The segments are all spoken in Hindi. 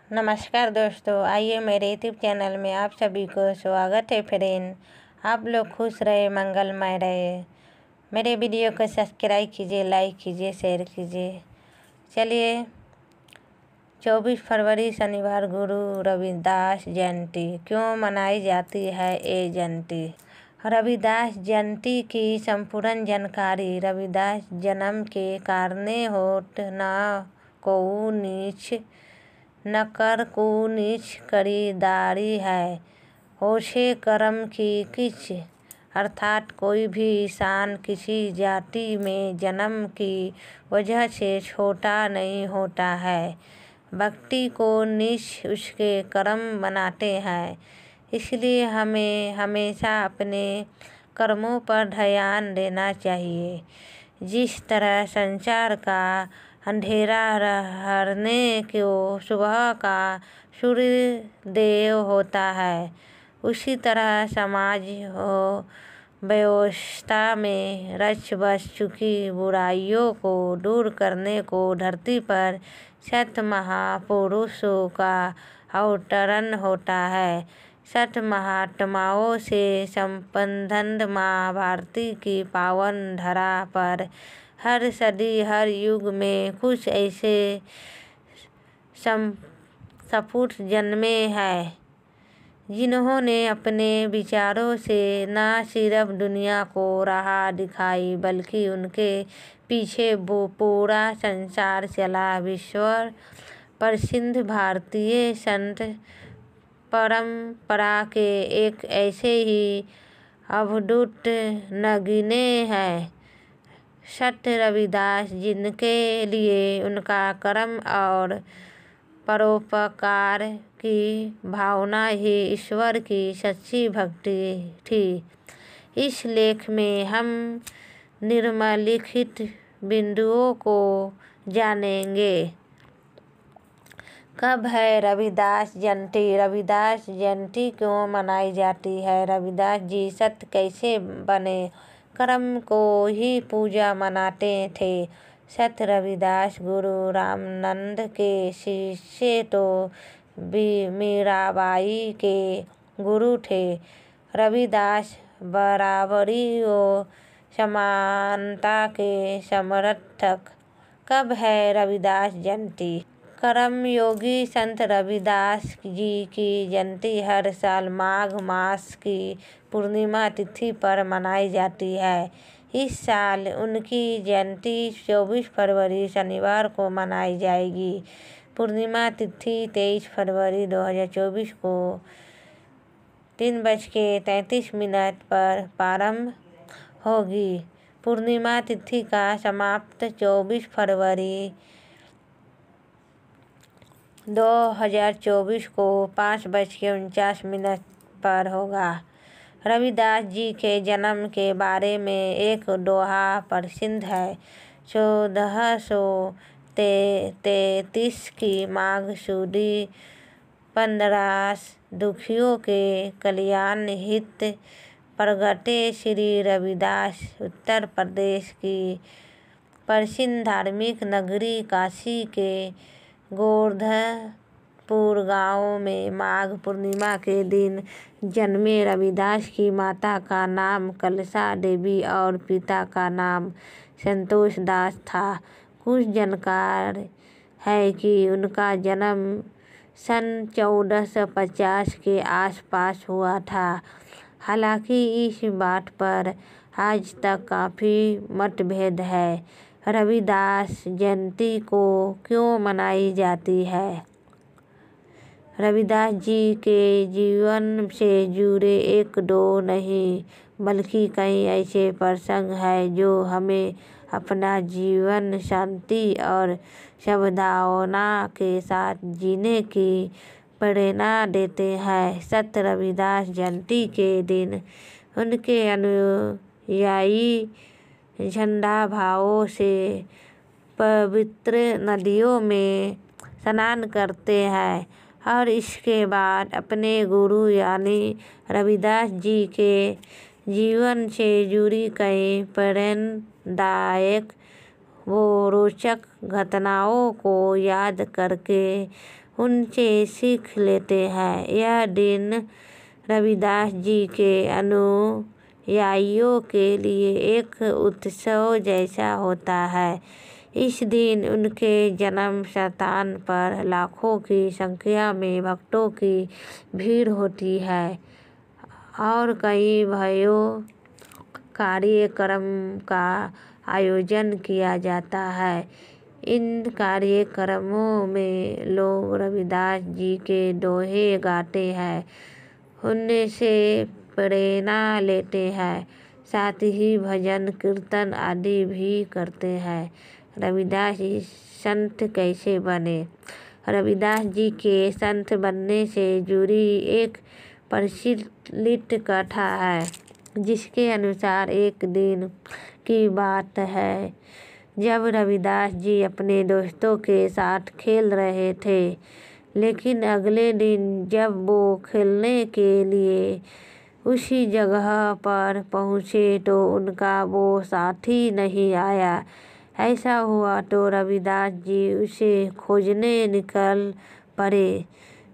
नमस्कार दोस्तों, आइए मेरे यूट्यूब चैनल में आप सभी को स्वागत है फ्रेंड। आप लोग खुश रहे, मंगलमय रहे। मेरे वीडियो को सब्सक्राइब कीजिए, लाइक कीजिए, शेयर कीजिए। चलिए, 24 फरवरी शनिवार गुरु रविदास जयंती क्यों मनाई जाती है ये जयंती। रविदास जयंती की संपूर्ण जानकारी। रविदास जन्म के कारणे होत न कोउ नीच न कर को नीच खरीदारी है, होशे कर्म की किच। अर्थात कोई भी इंसान किसी जाति में जन्म की वजह से छोटा नहीं होता है। व्यक्ति को नीच उसके कर्म बनाते हैं। इसलिए हमें हमेशा अपने कर्मों पर ध्यान देना चाहिए। जिस तरह संसार का अंधेरा हरने को सुबह का सूर्योदय होता है, उसी तरह समाज और व्यवस्था में रच बस चुकी बुराइयों को दूर करने को धरती पर सत महापुरुषों का अवतरण होता है। सत महात्माओं से संपन्न माँ भारती की पावन धरा पर हर सदी हर युग में कुछ ऐसे सपूत जन्मे हैं जिन्होंने अपने विचारों से न सिर्फ दुनिया को राह दिखाई, बल्कि उनके पीछे वो पूरा संसार चला। विश्व प्रसिद्ध भारतीय संत परंपरा के एक ऐसे ही अवधूत नगीने हैं संत रविदास, जिनके लिए उनका कर्म और परोपकार की भावना ही ईश्वर की सच्ची भक्ति थी। इस लेख में हम निम्नलिखित बिंदुओं को जानेंगे। कब है रविदास जयंती? रविदास जयंती क्यों मनाई जाती है? रविदास जी सत कैसे बने? कर्म को ही पूजा मनाते थे। सत रविदास गुरु रामानंद के शिष्य तो मीराबाई के गुरु थे। रविदास बराबरी और समानता के समर्थक। कब है रविदास जयंती? कर्मयोगी संत रविदास जी की जयंती हर साल माघ मास की पूर्णिमा तिथि पर मनाई जाती है। इस साल उनकी जयंती 24 फरवरी शनिवार को मनाई जाएगी। पूर्णिमा तिथि 23 फरवरी 2024 को 3:33 पर प्रारंभ होगी। पूर्णिमा तिथि का समाप्त 24 फरवरी 2024 को 5:49 पर होगा। रविदास जी के जन्म के बारे में एक दोहा प्रसिद्ध है। 1433 की माघ सुदी 15 दुखियों के कल्याण हित प्रगटे श्री रविदास उत्तर प्रदेश की प्रसिद्ध धार्मिक नगरी काशी के गोवर्धनपुर गांव में माघ पूर्णिमा के दिन जन्मे। रविदास की माता का नाम कलसा देवी और पिता का नाम संतोष दास था। कुछ जानकार है कि उनका जन्म सन 1450 के आसपास हुआ था। हालांकि इस बात पर आज तक काफ़ी मतभेद है। रविदास जयंती को क्यों मनाई जाती है? रविदास जी के जीवन से जुड़े एक दो नहीं बल्कि कई ऐसे प्रसंग हैं जो हमें अपना जीवन शांति और सद्भावना के साथ जीने की प्रेरणा देते हैं। संत रविदास जयंती के दिन उनके अनुयायी झंडा भावों से पवित्र नदियों में स्नान करते हैं और इसके बाद अपने गुरु यानी रविदास जी के जीवन से जुड़ी कई प्रेरणादायक व रोचक घटनाओं को याद करके उनसे सीख लेते हैं। यह दिन रविदास जी के अनुयायियों के लिए एक उत्सव जैसा होता है। इस दिन उनके जन्म स्थान पर लाखों की संख्या में भक्तों की भीड़ होती है और कई भव्य कार्यक्रम का आयोजन किया जाता है। इन कार्यक्रमों में लोग रविदास जी के दोहे गाते हैं, उनसे प्रेरणा लेते हैं, साथ ही भजन कीर्तन आदि भी करते हैं। रविदास जी संत कैसे बने? रविदास जी के संत बनने से जुड़ी एक प्रचलित कथा है, जिसके अनुसार एक दिन की बात है जब रविदास जी अपने दोस्तों के साथ खेल रहे थे, लेकिन अगले दिन जब वो खेलने के लिए उसी जगह पर पहुँचे तो उनका वो साथी नहीं आया। ऐसा हुआ तो रविदास जी उसे खोजने निकल पड़े।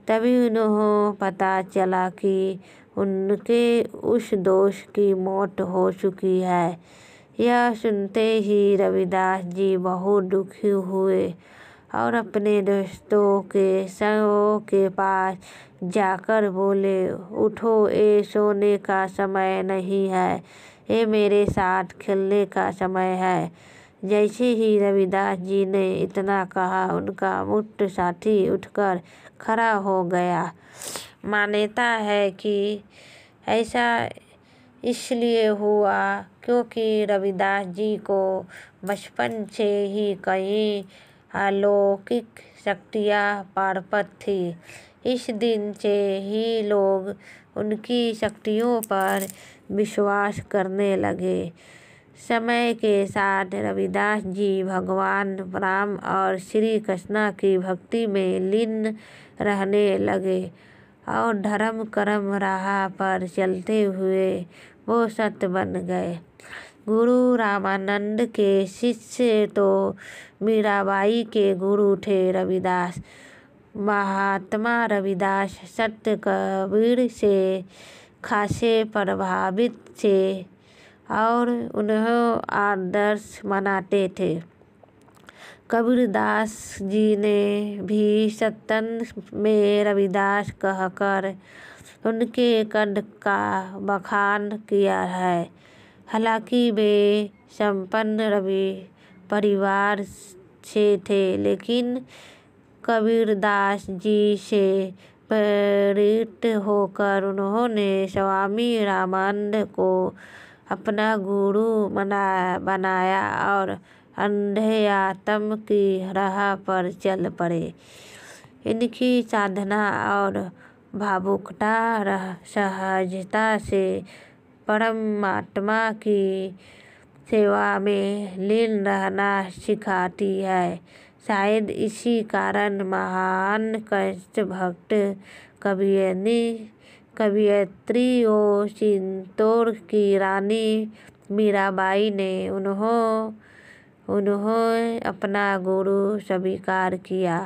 तभी उन्हें पता चला कि उनके उस दोस्त की मौत हो चुकी है। यह सुनते ही रविदास जी बहुत दुखी हुए और अपने दोस्तों के शवों के पास जाकर बोले, उठो, ये सोने का समय नहीं है, ये मेरे साथ खेलने का समय है। जैसे ही रविदास जी ने इतना कहा, उनका मृत साथी उठकर खड़ा हो गया। मान्यता है कि ऐसा इसलिए हुआ क्योंकि रविदास जी को बचपन से ही कई अलौकिक शक्तियाँ प्राप्त थी। इस दिन से ही लोग उनकी शक्तियों पर विश्वास करने लगे। समय के साथ रविदास जी भगवान राम और श्री कृष्ण की भक्ति में लीन रहने लगे और धर्म कर्म राह पर चलते हुए वो संत बन गए। गुरु रामानंद के शिष्य तो मीराबाई के गुरु थे रविदास। महात्मा रविदास संत कबीर से खासे प्रभावित थे और उन्हें आदर्श मानते थे। कबीरदास जी ने भी सत्संग में रविदास कहकर उनके कद का बखान किया है। हालांकि वे संपन्न रवि परिवार से थे, लेकिन कबीरदास जी से प्रेरित होकर उन्होंने स्वामी रामानंद को अपना गुरु बनाया और अध्यात्म की राह पर चल पड़े। इनकी साधना और भावुकता सहजता से परमात्मा की सेवा में लीन रहना सिखाती है। शायद इसी कारण महान कृष्ण भक्त कवयित्री और चित्तौड़ की रानी मीराबाई ने उन्हें अपना गुरु स्वीकार किया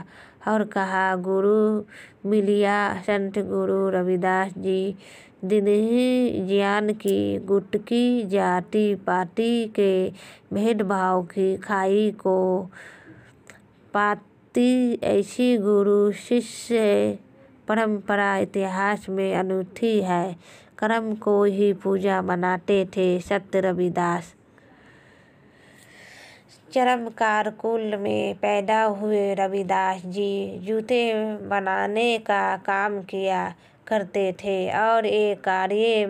और कहा, गुरु मिलिया संत गुरु रविदास जी दीन्ही ज्ञान की, गुटकी जाति पाति के भेदभाव की खाई को पाती ऐसी गुरु शिष्य परंपरा इतिहास में अनूठी है। कर्म को ही पूजा मानते थे संत रविदास। चरमकार कुल में पैदा हुए रविदास जी जूते बनाने का काम किया करते थे और एक कार्य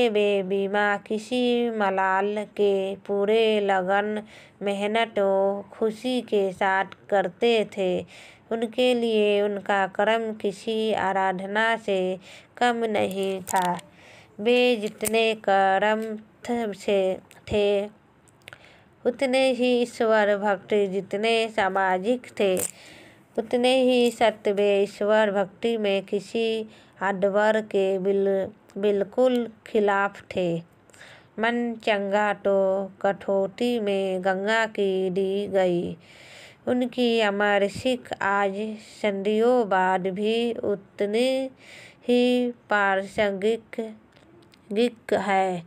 में बिना किसी मलाल के पूरे लगन, मेहनत और खुशी के साथ करते थे। उनके लिए उनका कर्म किसी आराधना से कम नहीं था। वे जितने कर्मठ थे उतने ही ईश्वर भक्त, जितने सामाजिक थे उतने ही सत्य। वे ईश्वर भक्ति में किसी आडंबर के बिल्कुल खिलाफ थे। मन चंगा तो कठौती में गंगा की दी गई। उनकी अमर सिख आज सदियों बाद भी उतनी ही प्रासंगिक है।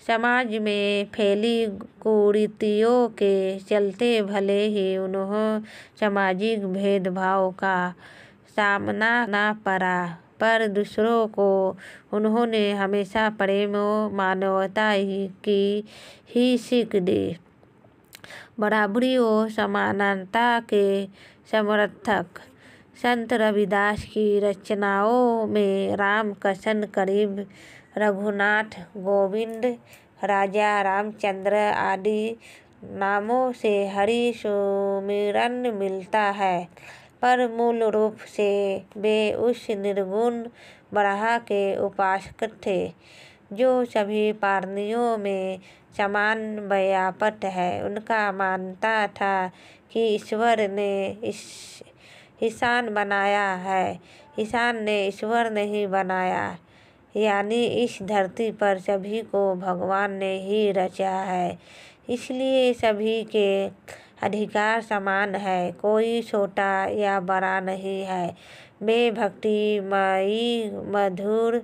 समाज में फैली कुरीतियों के चलते भले ही उन्हें सामाजिक भेदभाव का सामना ना पड़ा, पर दूसरों को उन्होंने हमेशा प्रेम और मानवता की ही सीख दी। बराबरी और समानता के समर्थक संत रविदास की रचनाओं में राम कृष्ण करीम, रघुनाथ गोविंद, राजा रामचंद्र आदि नामों से हरि सुमिरन मिलता है, पर मूल रूप से वे उस निर्गुण ब्रह्म के उपासक थे जो सभी प्राणियों में समान व्याप्त है। उनका मानता था कि ईश्वर ने इंसान बनाया है, इंसान ने ईश्वर नहीं बनाया, यानी इस धरती पर सभी को भगवान ने ही रचा है, इसलिए सभी के अधिकार समान है, कोई छोटा या बड़ा नहीं है। वे भक्तिमयी मधुर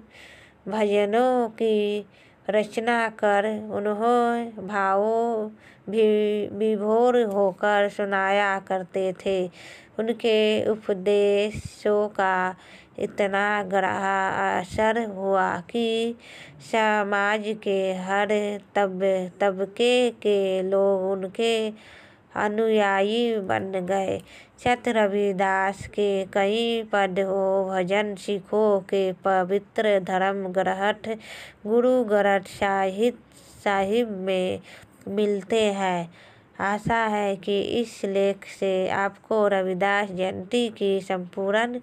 भजनों की रचना कर उन्हें भावों विभोर होकर सुनाया करते थे। उनके उपदेशों का इतना गहरा असर हुआ कि समाज के हर तबके के लोग उनके अनुयायी बन गए। संत रविदास के कई पद और भजन सिखों के पवित्र धर्म ग्रंथ गुरु ग्रंथ साहिब में मिलते हैं। आशा है कि इस लेख से आपको रविदास जयंती की संपूर्ण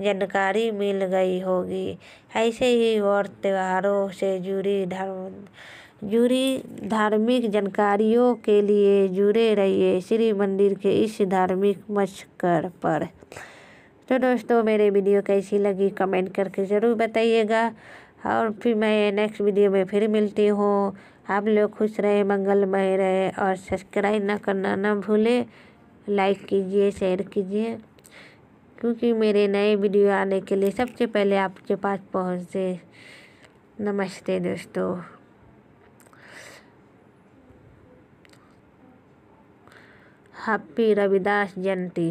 जानकारी मिल गई होगी। ऐसे ही और त्योहारों से जुड़ी धार्मिक जानकारियों के लिए जुड़े रहिए श्री मंदिर के इस धार्मिक मशकर पर। तो दोस्तों, मेरे वीडियो कैसी लगी कमेंट करके ज़रूर बताइएगा, और फिर मैं नेक्स्ट वीडियो में फिर मिलती हूँ। आप लोग खुश रहे, मंगलमय रहे, और सब्सक्राइब ना करना ना भूले, लाइक कीजिए, शेयर कीजिए, क्योंकि मेरे नए वीडियो आने के लिए सबसे पहले आपके पास पहुँचे। नमस्ते दोस्तों। हैप्पी रविदास जयंती।